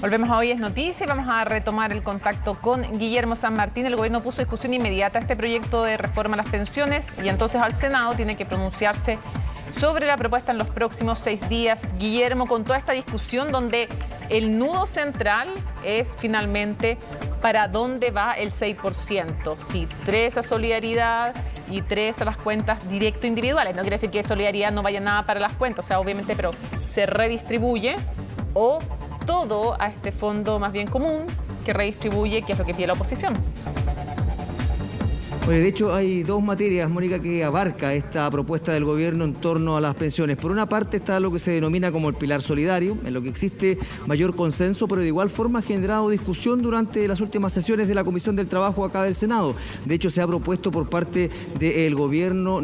Volvemos a Hoy es Noticia y vamos a retomar el contacto con Guillermo San Martín. El gobierno puso discusión inmediata a este proyecto de reforma a las pensiones y entonces al Senado tiene que pronunciarse sobre la propuesta en los próximos 6 días. Guillermo, con toda esta discusión donde el nudo central es finalmente para dónde va el 6%. Si 3 a solidaridad y 3 a las cuentas directo individuales. No quiere decir que solidaridad no vaya nada para las cuentas, o sea, obviamente, pero se redistribuye o todo a este fondo más bien común que redistribuye, que es lo que pide la oposición. Bueno, de hecho hay dos materias, Mónica, que abarca esta propuesta del gobierno en torno a las pensiones. Por una parte está lo que se denomina como el pilar solidario, en lo que existe mayor consenso, pero de igual forma ha generado discusión durante las últimas sesiones de la Comisión del Trabajo acá del Senado. De hecho, se ha propuesto por parte del gobierno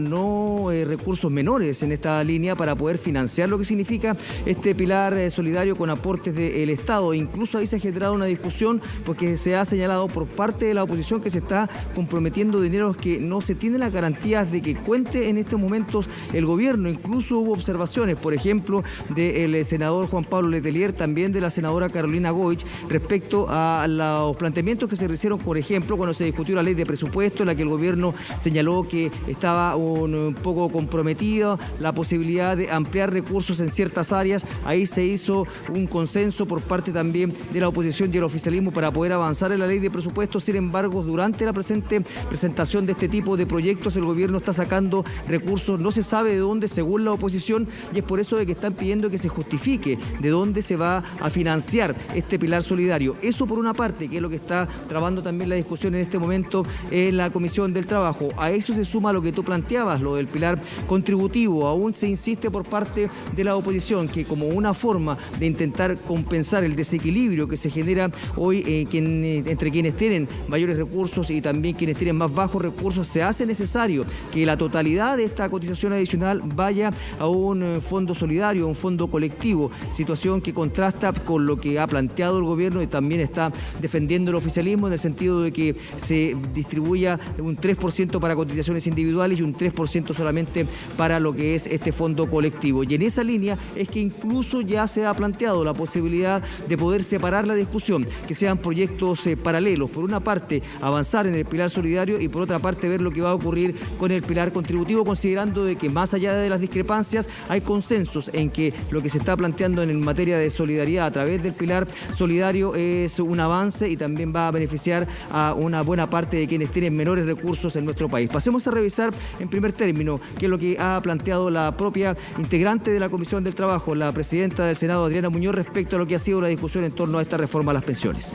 recursos menores en esta línea para poder financiar lo que significa este pilar solidario con aportes del Estado. Incluso ahí se ha generado una discusión porque se ha señalado por parte de la oposición que se está comprometiendo dinero que no se tiene las garantías de que cuente en estos momentos el gobierno. Incluso hubo observaciones, por ejemplo, del senador Juan Pablo Letelier, también de la senadora Carolina Goich, respecto a los planteamientos que se hicieron, por ejemplo, cuando se discutió la ley de presupuesto, en la que el gobierno señaló que estaba un poco comprometida la posibilidad de ampliar recursos en ciertas áreas. Ahí se hizo un consenso por parte también de la oposición y el oficialismo para poder avanzar en la ley de presupuesto. Sin embargo, durante la presentación de este tipo de proyectos, el gobierno está sacando recursos, no se sabe de dónde, según la oposición, y es por eso de que están pidiendo que se justifique de dónde se va a financiar este pilar solidario. Eso por una parte, que es lo que está trabando también la discusión en este momento en la Comisión del Trabajo. A eso se suma lo que tú planteabas, lo del pilar contributivo. Aún se insiste por parte de la oposición que como una forma de intentar compensar el desequilibrio que se genera hoy entre quienes tienen mayores recursos y también quienes tienen más bajos recursos, se hace necesario que la totalidad de esta cotización adicional vaya a un fondo solidario, un fondo colectivo, situación que contrasta con lo que ha planteado el gobierno y también está defendiendo el oficialismo, en el sentido de que se distribuya un 3% para cotizaciones individuales y un 3% solamente para lo que es este fondo colectivo. Y en esa línea es que incluso ya se ha planteado la posibilidad de poder separar la discusión, que sean proyectos paralelos. Por una parte, avanzar en el pilar solidario y por otra parte ver lo que va a ocurrir con el pilar contributivo, considerando de que más allá de las discrepancias hay consensos en que lo que se está planteando en materia de solidaridad a través del pilar solidario es un avance y también va a beneficiar a una buena parte de quienes tienen menores recursos en nuestro país. Pasemos a revisar en primer término qué es lo que ha planteado la propia integrante de la Comisión del Trabajo, la presidenta del Senado, Adriana Muñoz, respecto a lo que ha sido la discusión en torno a esta reforma a las pensiones.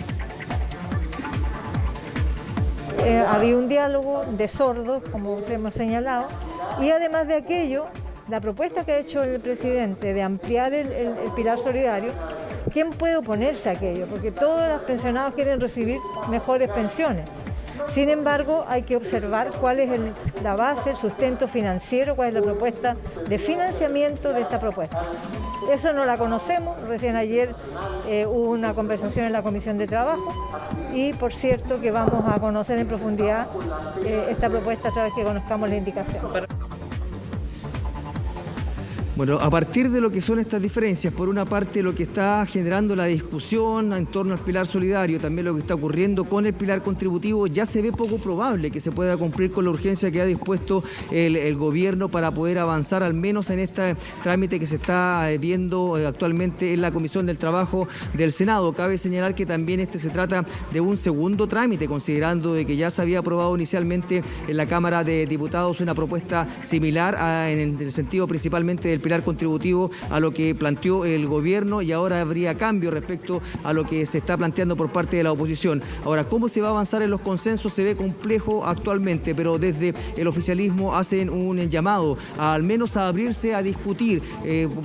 Había un diálogo de sordos, como hemos señalado, y además de aquello, la propuesta que ha hecho el presidente de ampliar el pilar solidario, ¿quién puede oponerse a aquello? Porque todos los pensionados quieren recibir mejores pensiones. Sin embargo, hay que observar cuál es la base, el sustento financiero, cuál es la propuesta de financiamiento de esta propuesta. Eso no la conocemos, recién ayer hubo una conversación en la Comisión de Trabajo y por cierto que vamos a conocer en profundidad esta propuesta a través que conozcamos la indicación. Bueno, a partir de lo que son estas diferencias, por una parte lo que está generando la discusión en torno al pilar solidario, también lo que está ocurriendo con el pilar contributivo, ya se ve poco probable que se pueda cumplir con la urgencia que ha dispuesto el gobierno para poder avanzar al menos en este trámite que se está viendo actualmente en la Comisión del Trabajo del Senado. Cabe señalar que también se trata de un segundo trámite, considerando de que ya se había aprobado inicialmente en la Cámara de Diputados una propuesta similar en el sentido principalmente del pilar contributivo a lo que planteó el gobierno, y ahora habría cambio respecto a lo que se está planteando por parte de la oposición. Ahora, ¿cómo se va a avanzar en los consensos? Se ve complejo actualmente, pero desde el oficialismo hacen un llamado al menos a abrirse a discutir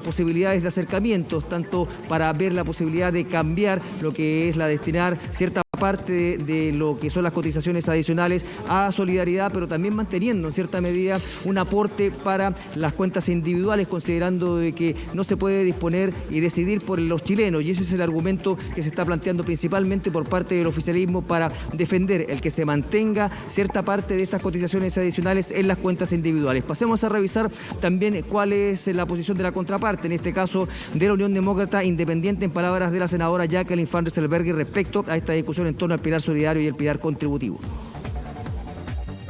posibilidades de acercamientos, tanto para ver la posibilidad de cambiar lo que es la destinar cierta parte de lo que son las cotizaciones adicionales a solidaridad, pero también manteniendo en cierta medida un aporte para las cuentas individuales, considerando considerando de que no se puede disponer y decidir por los chilenos, y ese es el argumento que se está planteando principalmente por parte del oficialismo para defender el que se mantenga cierta parte de estas cotizaciones adicionales en las cuentas individuales. Pasemos a revisar también cuál es la posición de la contraparte, en este caso de la Unión Demócrata Independiente, en palabras de la senadora Jacqueline Van Rysselberghe respecto a esta discusión en torno al pilar solidario y el pilar contributivo.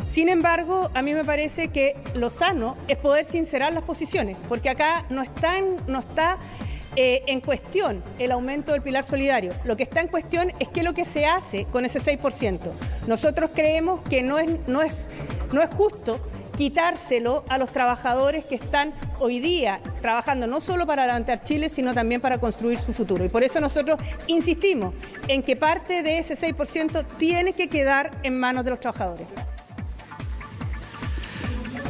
Sin embargo, a mí me parece que lo sano es poder sincerar las posiciones, porque acá no está en cuestión el aumento del pilar solidario. Lo que está en cuestión es qué es lo que se hace con ese 6%. Nosotros creemos que no es justo quitárselo a los trabajadores que están hoy día trabajando no solo para levantar Chile, sino también para construir su futuro. Y por eso nosotros insistimos en que parte de ese 6% tiene que quedar en manos de los trabajadores.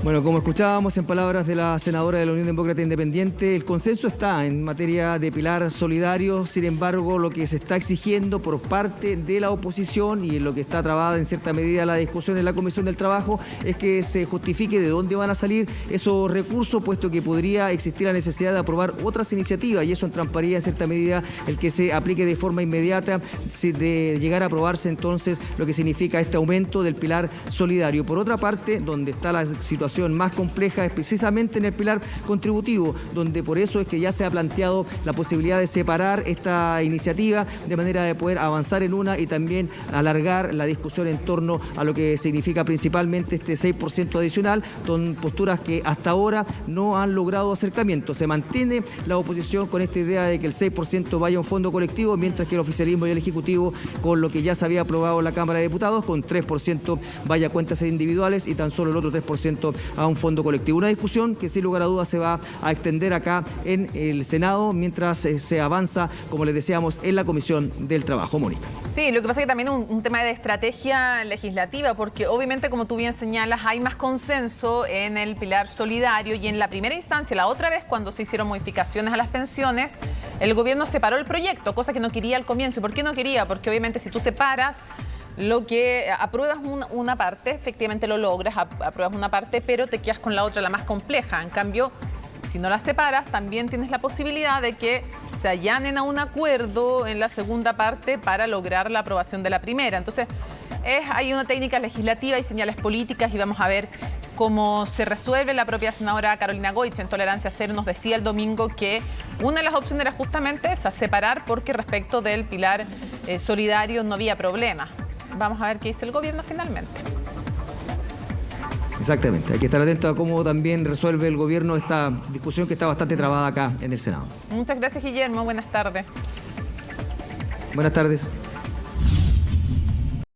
Bueno, como escuchábamos en palabras de la senadora de la Unión Demócrata Independiente, el consenso está en materia de pilar solidario. Sin embargo, lo que se está exigiendo por parte de la oposición y en lo que está trabada en cierta medida la discusión en la Comisión del Trabajo es que se justifique de dónde van a salir esos recursos, puesto que podría existir la necesidad de aprobar otras iniciativas y eso entramparía en cierta medida el que se aplique de forma inmediata de llegar a aprobarse entonces lo que significa este aumento del pilar solidario. Por otra parte, donde está la situación más compleja es precisamente en el pilar contributivo, donde por eso es que ya se ha planteado la posibilidad de separar esta iniciativa de manera de poder avanzar en una y también alargar la discusión en torno a lo que significa principalmente este 6% adicional, son posturas que hasta ahora no han logrado acercamiento. Se mantiene la oposición con esta idea de que el 6% vaya a un fondo colectivo, mientras que el oficialismo y el Ejecutivo, con lo que ya se había aprobado en la Cámara de Diputados, con 3% vaya a cuentas individuales y tan solo el otro 3% a un fondo colectivo. Una discusión que sin lugar a dudas se va a extender acá en el Senado mientras se avanza, como les decíamos, en la Comisión del Trabajo. Mónica. Sí, lo que pasa es que también es un tema de estrategia legislativa, porque obviamente, como tú bien señalas, hay más consenso en el pilar solidario y en la primera instancia, la otra vez cuando se hicieron modificaciones a las pensiones, el gobierno separó el proyecto, cosa que no quería al comienzo. ¿Y por qué no quería? Porque obviamente si tú separas lo que apruebas una parte, efectivamente lo logras, apruebas una parte, pero te quedas con la otra, la más compleja. En cambio, si no la separas, también tienes la posibilidad de que se allanen a un acuerdo en la segunda parte para lograr la aprobación de la primera. Entonces, hay una técnica legislativa y señales políticas y vamos a ver cómo se resuelve. La propia senadora Carolina Goich en Tolerancia Cero nos decía el domingo que una de las opciones era justamente esa, separar, porque respecto del pilar solidario no había problema. Vamos a ver qué dice el gobierno finalmente. Exactamente, hay que estar atento a cómo también resuelve el gobierno esta discusión que está bastante trabada acá en el Senado. Muchas gracias, Guillermo. Buenas tardes. Buenas tardes.